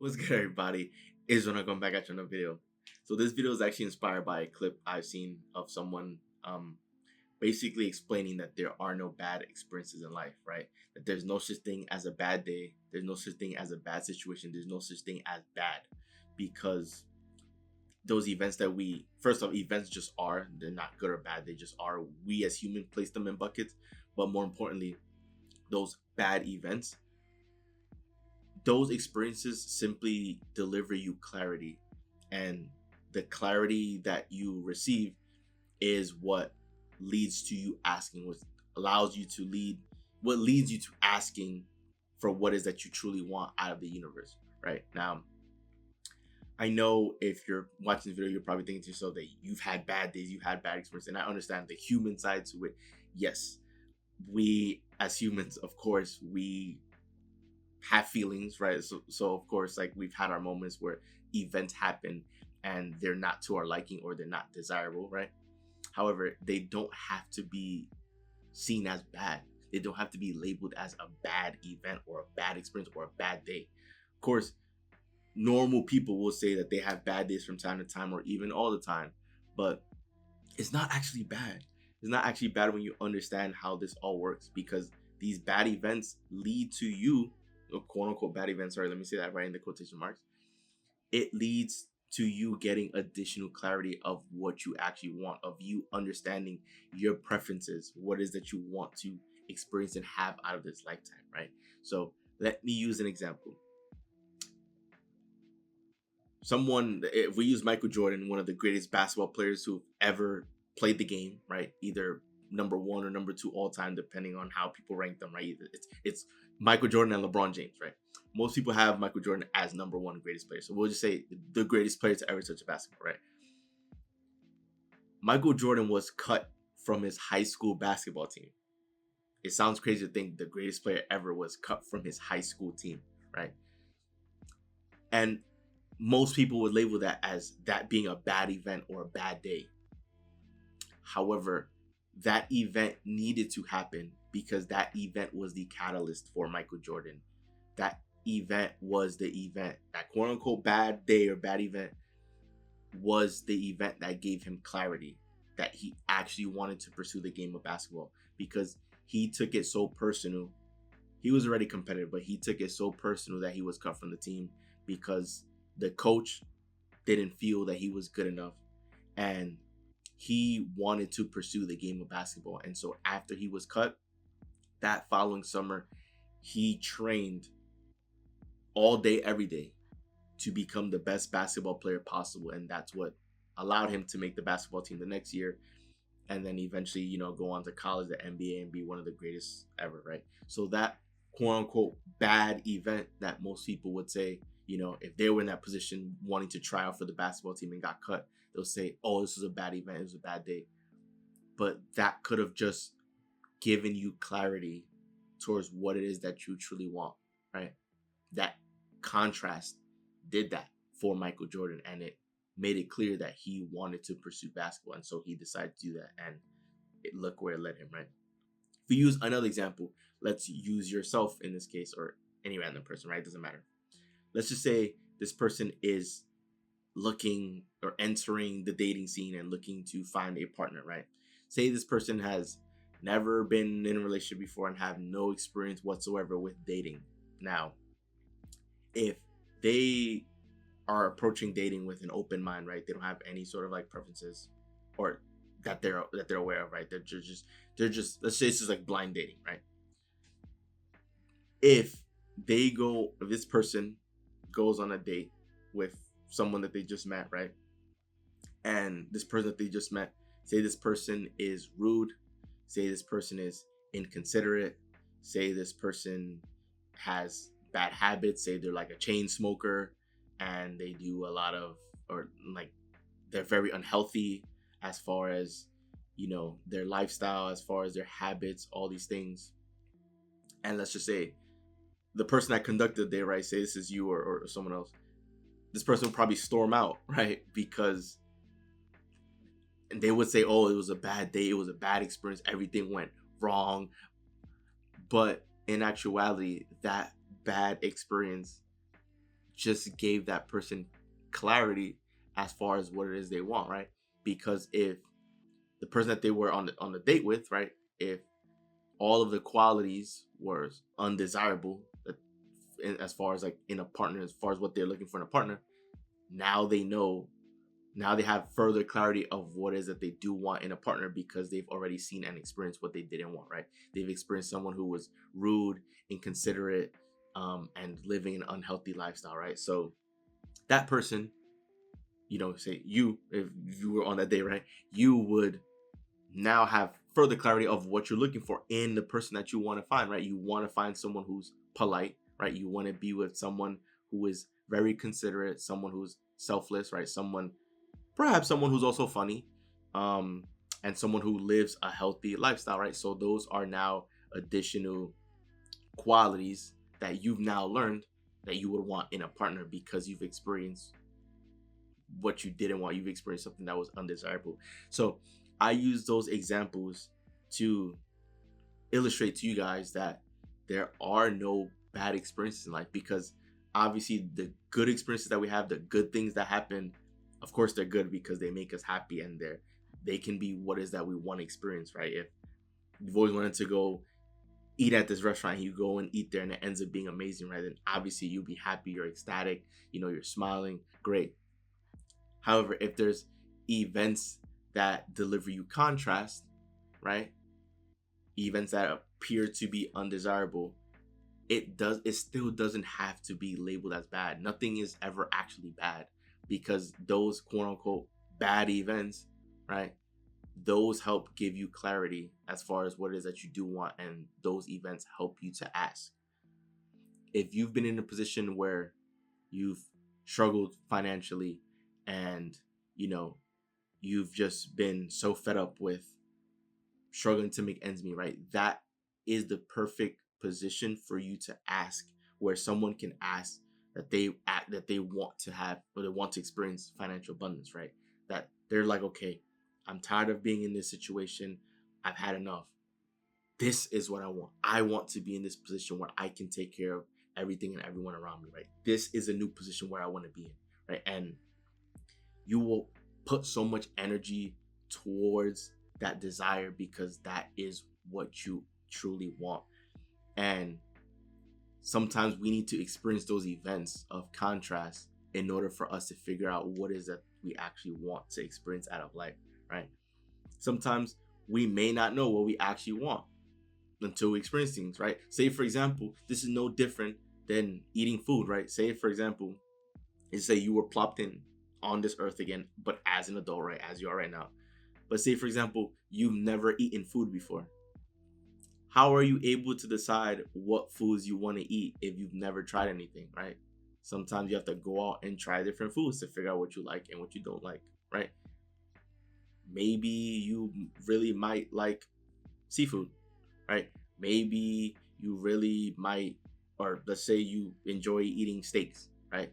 What's good, everybody? Is when I come back at you another video. So this video is actually inspired by a clip I've seen of someone basically explaining that there are no bad experiences in life, right? That there's no such thing as a bad day, there's no such thing as a bad situation, there's no such thing as bad, because those events that we first off, events just are, they're not good or bad, they just are. We as humans place them in buckets, but more importantly, those bad events, those experiences simply deliver you clarity, and the clarity that you receive is what leads to you asking, what allows you to lead, what leads you to asking for what is that you truly want out of the universe. Right now, I know if you're watching this video, you're probably thinking to yourself that you've had bad days, you've had bad experiences, and I understand the human side to it. Yes, we as humans, of course, we have feelings, right? So of course, like, we've had our moments where events happen and they're not to our liking or they're not desirable, right? However, they don't have to be seen as bad. They don't have to be labeled as a bad event or a bad experience or a bad day. Of course, normal people will say that they have bad days from time to time or even all the time, but it's not actually bad. It's not actually bad when you understand how this all works, because these bad events lead to you, quote unquote bad events, sorry, let me say that right in the quotation marks. It leads to you getting additional clarity of what you actually want, of you understanding your preferences, what is that you want to experience and have out of this lifetime, right? So let me use an example. Someone, if we use Michael Jordan, one of the greatest basketball players who've ever played the game, right? Either number one or number two all time, depending on how people rank them, right? It's Michael Jordan and LeBron James, right? Most people have Michael Jordan as number one greatest player. So we'll just say the greatest player to ever touch a basketball, right? Michael Jordan was cut from his high school basketball team. It sounds crazy to think the greatest player ever was cut from his high school team, right? And most people would label that as that being a bad event or a bad day. However, that event needed to happen because that event was the catalyst for Michael Jordan. That event was the event. That quote unquote bad day or bad event was the event that gave him clarity that he actually wanted to pursue the game of basketball, because he took it so personal. He was already competitive, but he took it so personal that he was cut from the team because the coach didn't feel that he was good enough, and he wanted to pursue the game of basketball. And so after he was cut, that following summer, he trained all day, every day, to become the best basketball player possible. And that's what allowed him to make the basketball team the next year, and then eventually, go on to college, the NBA, and be one of the greatest ever, right? So that quote unquote bad event that most people would say, if they were in that position wanting to try out for the basketball team and got cut, they'll say, oh, this was a bad event, it was a bad day. But that could have just given you clarity towards what it is that you truly want, right? That contrast did that for Michael Jordan, and it made it clear that he wanted to pursue basketball, and so he decided to do that, and look where it led him, right? If we use another example, let's use yourself in this case, or any random person, right? It doesn't matter. Let's just say this person is looking or entering the dating scene and looking to find a partner, right? Say this person has never been in a relationship before and have no experience whatsoever with dating. Now, if they are approaching dating with an open mind, right? They don't have any sort of like preferences, or that they're aware of, right? They're just let's say it's just like blind dating, right? If this person goes on a date with someone that they just met, right? And this person that they just met, say this person is rude, say this person is inconsiderate, say this person has bad habits, say they're like a chain smoker and they do a lot of, or like they're very unhealthy as far as, their lifestyle, as far as their habits, all these things. And let's just say the person that conducted the day, right, say this is you or someone else, this person would probably storm out, right? Because, and they would say, oh, it was a bad day, it was a bad experience, everything went wrong. But in actuality, that bad experience just gave that person clarity as far as what it is they want, right? Because if the person that they were on the date with, right, if all of the qualities were undesirable, as far as like in a partner, as far as what they're looking for in a partner, now they know, now they have further clarity of what it is that they do want in a partner, because they've already seen and experienced what they didn't want, right? They've experienced someone who was rude, inconsiderate, and living an unhealthy lifestyle, right? So that person, say you, if you were on that day, right, you would now have further clarity of what you're looking for in the person that you want to find, right? You want to find someone who's polite, right? You want to be with someone who is very considerate, someone who's selfless, right? Perhaps someone who's also funny, and someone who lives a healthy lifestyle, right? So those are now additional qualities that you've now learned that you would want in a partner, because you've experienced what you didn't want. You've experienced something that was undesirable. So I use those examples to illustrate to you guys that there are no bad experiences in life, because obviously the good experiences that we have, the good things that happen, of course they're good because they make us happy, and they can be what is that we want to experience, right? If you've always wanted to go eat at this restaurant, you go and eat there and it ends up being amazing, right? Then obviously you'll be happy, you're ecstatic, you're smiling, great. However, if there's events that deliver you contrast, right? Events that appear to be undesirable, it still doesn't have to be labeled as bad. Nothing is ever actually bad, because those quote unquote bad events, right? Those help give you clarity as far as what it is that you do want, and those events help you to ask. If you've been in a position where you've struggled financially, and you've just been so fed up with struggling to make ends meet, right? That is the perfect position for you to ask, where someone can ask that they want to have, or they want to experience financial abundance, right? That they're like, okay, I'm tired of being in this situation. I've had enough. This is what I want. I want to be in this position where I can take care of everything and everyone around me, right? This is a new position where I want to be in, right? And you will put so much energy towards that desire, because that is what you truly want. And sometimes we need to experience those events of contrast in order for us to figure out what is that we actually want to experience out of life, right? Sometimes we may not know what we actually want until we experience things, right? Say, for example, this is no different than eating food, right? Say, for example, say you were plopped in on this earth again, but as an adult, right? As you are right now. But say, for example, you've never eaten food before. How are you able to decide what foods you want to eat if you've never tried anything, right? Sometimes you have to go out and try different foods to figure out what you like and what you don't like, right? Maybe you really might like seafood, right? Maybe you really might, or let's say you enjoy eating steaks, right?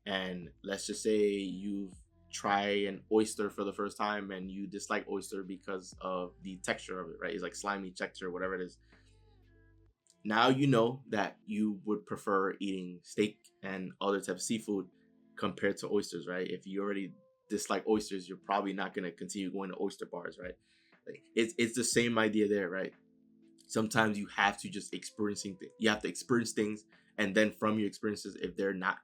And let's just say you've tried an oyster for the first time and you dislike oyster because of the texture of it, right? It's like slimy texture, whatever it is. Now you know that you would prefer eating steak and other types of seafood compared to oysters, right? If you already dislike oysters, you're probably not going to continue going to oyster bars, right? Like, it's the same idea there, right? Sometimes you have to just you have to experience things, and then from your experiences, if they're not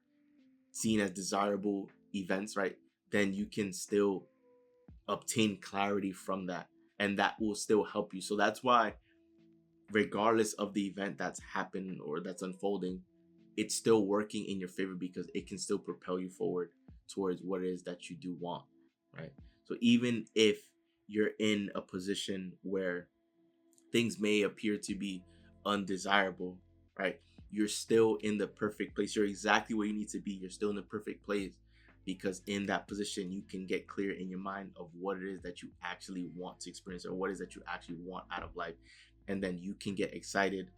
seen as desirable events, right, then you can still obtain clarity from that, and that will still help you. So that's why, regardless of the event that's happened or that's unfolding, it's still working in your favor, because it can still propel you forward towards what it is that you do want, right? So even if you're in a position where things may appear to be undesirable, right? You're still in the perfect place. You're exactly where you need to be. You're still in the perfect place, because in that position, you can get clear in your mind of what it is that you actually want to experience, or what it is that you actually want out of life. And then you can get excited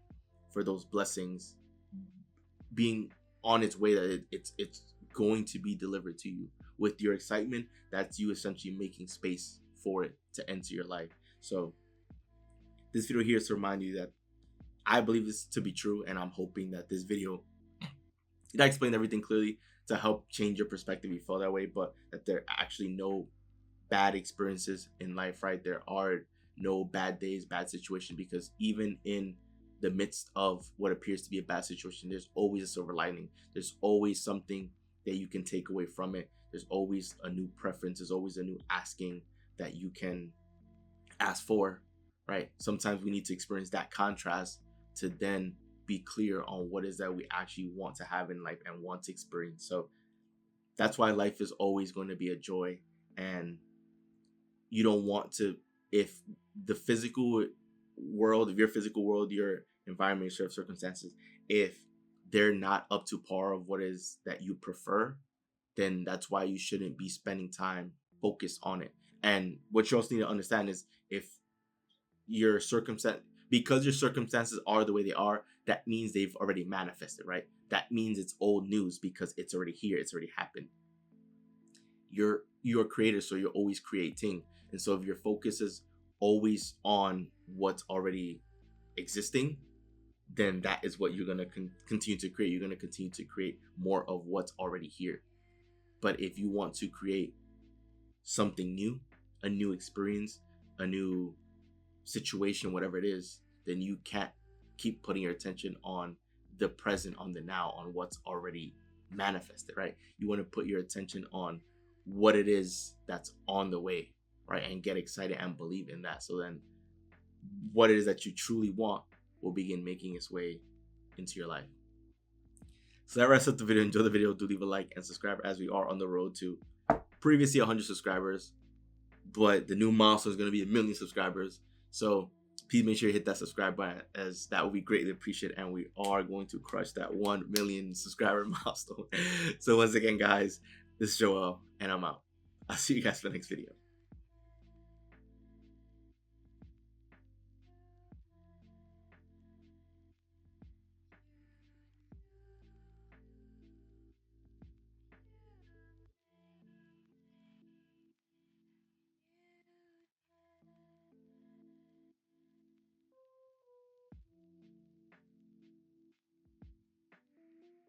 for those blessings being on its way, that it's going to be delivered to you. With your excitement, that's you essentially making space for it to enter your life. So this video here is to remind you that I believe this to be true, and I'm hoping that this video That explained everything clearly to help change your perspective. You feel that way, but that there are actually no bad experiences in life, right? There are no bad days, bad situation, because even in the midst of what appears to be a bad situation, there's always a silver lining. There's always something that you can take away from it. There's always a new preference. There's always a new asking that you can ask for, right? Sometimes we need to experience that contrast to then be clear on what is that we actually want to have in life and want to experience. So that's why life is always going to be a joy. And you don't want to, if the physical world, if your physical world, your environment, your circumstances, if they're not up to par of what is that you prefer, then that's why you shouldn't be spending time focused on it. And what you also need to understand is, if your circumstance, because your circumstances are the way they are, that means they've already manifested, right? That means it's old news because it's already here, it's already happened. You're a creator, so you're always creating. And so if your focus is always on what's already existing, then that is what you're going to continue to create. You're going to continue to create more of what's already here. But if you want to create something new, a new experience, a new situation, whatever it is, then you can't keep putting your attention on the present, on the now, on what's already manifested, right? You want to put your attention on what it is that's on the way, right? And get excited and believe in that. So then what it is that you truly want will begin making its way into your life. So that wraps up the video. Enjoy the video. Do leave a like and subscribe, as we are on the road to previously 100 subscribers. But the new milestone is going to be 1 million subscribers. So please make sure you hit that subscribe button, as that would be greatly appreciated. And we are going to crush that 1 million subscriber milestone. So once again, guys, this is Joel, and I'm out. I'll see you guys for the next video.